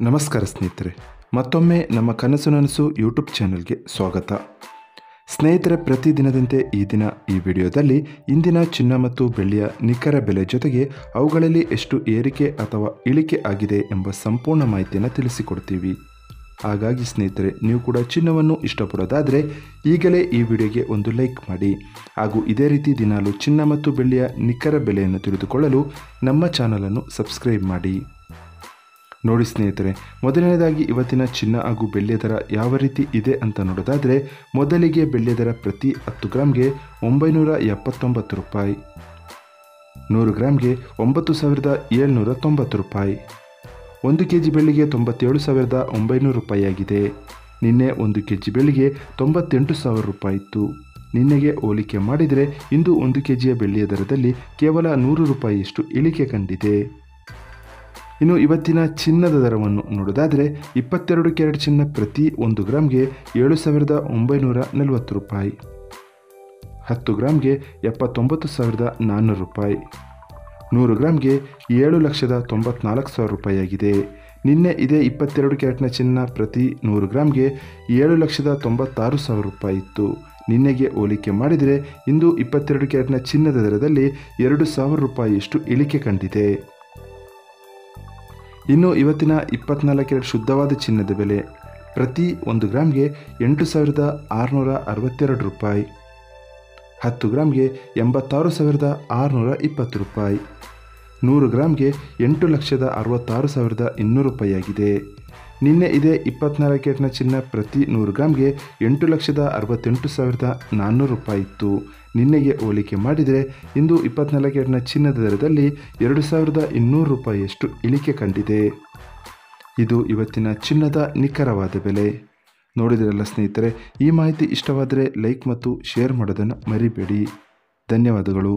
ನಮಸ್ಕಾರ ಸ್ನೇಹಿತರೆ, ಮತ್ತೊಮ್ಮೆ ನಮ್ಮ ಕನಸು ನನಸು ಯೂಟ್ಯೂಬ್ ಚಾನೆಲ್ಗೆ ಸ್ವಾಗತ. ಸ್ನೇಹಿತರೆ, ಪ್ರತಿದಿನದಂತೆ ಈ ದಿನ ಈ ವಿಡಿಯೋದಲ್ಲಿ ಇಂದಿನ ಚಿನ್ನ ಮತ್ತು ಬೆಳ್ಳಿಯ ನಿಖರ ಬೆಲೆ ಜೊತೆಗೆ ಅವುಗಳಲ್ಲಿ ಎಷ್ಟು ಏರಿಕೆ ಅಥವಾ ಇಳಿಕೆ ಆಗಿದೆ ಎಂಬ ಸಂಪೂರ್ಣ ಮಾಹಿತಿಯನ್ನು ತಿಳಿಸಿಕೊಡ್ತೀವಿ. ಹಾಗಾಗಿ ಸ್ನೇಹಿತರೆ, ನೀವು ಕೂಡ ಚಿನ್ನವನ್ನು ಇಷ್ಟಪಡೋದಾದರೆ ಈಗಲೇ ಈ ವಿಡಿಯೋಗೆ ಒಂದು ಲೈಕ್ ಮಾಡಿ. ಹಾಗೂ ಇದೇ ರೀತಿ ದಿನಾಲು ಚಿನ್ನ ಮತ್ತು ಬೆಳ್ಳಿಯ ನಿಖರ ಬೆಲೆಯನ್ನು ತಿಳಿದುಕೊಳ್ಳಲು ನಮ್ಮ ಚಾನಲನ್ನು ಸಬ್ಸ್ಕ್ರೈಬ್ ಮಾಡಿ. ನೋಡಿ ಸ್ನೇಹಿತರೆ, ಮೊದಲನೇದಾಗಿ ಇವತ್ತಿನ ಚಿನ್ನ ಹಾಗೂ ಬೆಳ್ಳಿಯ ದರ ಯಾವ ರೀತಿ ಇದೆ ಅಂತ ನೋಡೋದಾದರೆ, ಮೊದಲಿಗೆ ಬೆಳ್ಳಿಯ ದರ ಪ್ರತಿ 10 ಗ್ರಾಮ್ಗೆ 979 ರೂಪಾಯಿ, 100 ಗ್ರಾಮ್ಗೆ 9790 ರೂಪಾಯಿ, 1 kg ಬೆಳ್ಳಿಗೆ 97,900 ರೂಪಾಯಿ ಆಗಿದೆ. ನಿನ್ನೆ 1 kg ಬೆಳ್ಳಿಗೆ 98,000 ರೂಪಾಯಿ ಇತ್ತು. ನಿನ್ನೆಗೆ ಹೋಲಿಕೆ ಮಾಡಿದರೆ ಇಂದು 1 kg ಬೆಳ್ಳಿಯ ದರದಲ್ಲಿ ಕೇವಲ 100 ರೂಪಾಯಿಯಷ್ಟು ಇಳಿಕೆ ಕಂಡಿದೆ. ಇನ್ನು ಇವತ್ತಿನ ಚಿನ್ನದ ದರವನ್ನು ನೋಡೋದಾದರೆ, 22 ಕ್ಯಾರೆಟ್ ಚಿನ್ನ ಪ್ರತಿ 1 ಗ್ರಾಮ್ಗೆ 7,940 ರೂಪಾಯಿ, 10 ಗ್ರಾಮ್ಗೆ 79,400 ರೂಪಾಯಿ, 100 ಗ್ರಾಮ್ಗೆ 7,94,000 ರೂಪಾಯಿ ಆಗಿದೆ. ನಿನ್ನೆ ಇದೇ 22 ಕ್ಯಾರೆಟ್ನ ಚಿನ್ನ ಪ್ರತಿ 100 ಗ್ರಾಮ್ಗೆ 7,96,000 ರೂಪಾಯಿ ಇತ್ತು. ನಿನ್ನೆಗೆ ಹೋಲಿಕೆ ಮಾಡಿದರೆ ಇಂದು 22 ಕ್ಯಾರೆಟ್ನ ಚಿನ್ನದ ದರದಲ್ಲಿ 2,000 ರೂಪಾಯಿಯಷ್ಟು ಇಳಿಕೆ ಕಂಡಿದೆ. ಇನ್ನು ಇವತ್ತಿನ 24 ಕ್ಯಾರೆಟ್ ಶುದ್ಧವಾದ ಚಿನ್ನದ ಬೆಲೆ ಪ್ರತಿ 1 ಗ್ರಾಮ್ಗೆ 8,662 ರೂಪಾಯಿ, 10 ಗ್ರಾಮ್ಗೆ 86,620 ರೂಪಾಯಿ, 100 ಗ್ರಾಮ್ಗೆ 8,66,200 ರೂಪಾಯಿ ಆಗಿದೆ. ನಿನ್ನೆ ಇದೇ 24 ಕ್ಯಾರೆಟ್ನ ಚಿನ್ನ ಪ್ರತಿ 100 ಗ್ರಾಮ್ಗೆ 8,68,400 ರೂಪಾಯಿ ಇತ್ತು. ನಿನ್ನೆಗೆ ಹೋಲಿಕೆ ಮಾಡಿದರೆ ಇಂದು 24 ಕ್ಯಾರೆಟ್ನ ಚಿನ್ನದ ದರದಲ್ಲಿ 2,200 ರೂಪಾಯಿಯಷ್ಟು ಇಳಿಕೆ ಕಂಡಿದೆ. ಇದು ಇವತ್ತಿನ ಚಿನ್ನದ ನಿಖರವಾದ ಬೆಲೆ. ನೋಡಿದ್ರಲ್ಲ ಸ್ನೇಹಿತರೆ, ಈ ಮಾಹಿತಿ ಇಷ್ಟವಾದರೆ ಲೈಕ್ ಮತ್ತು ಶೇರ್ ಮಾಡೋದನ್ನು ಮರಿಬೇಡಿ. ಧನ್ಯವಾದಗಳು.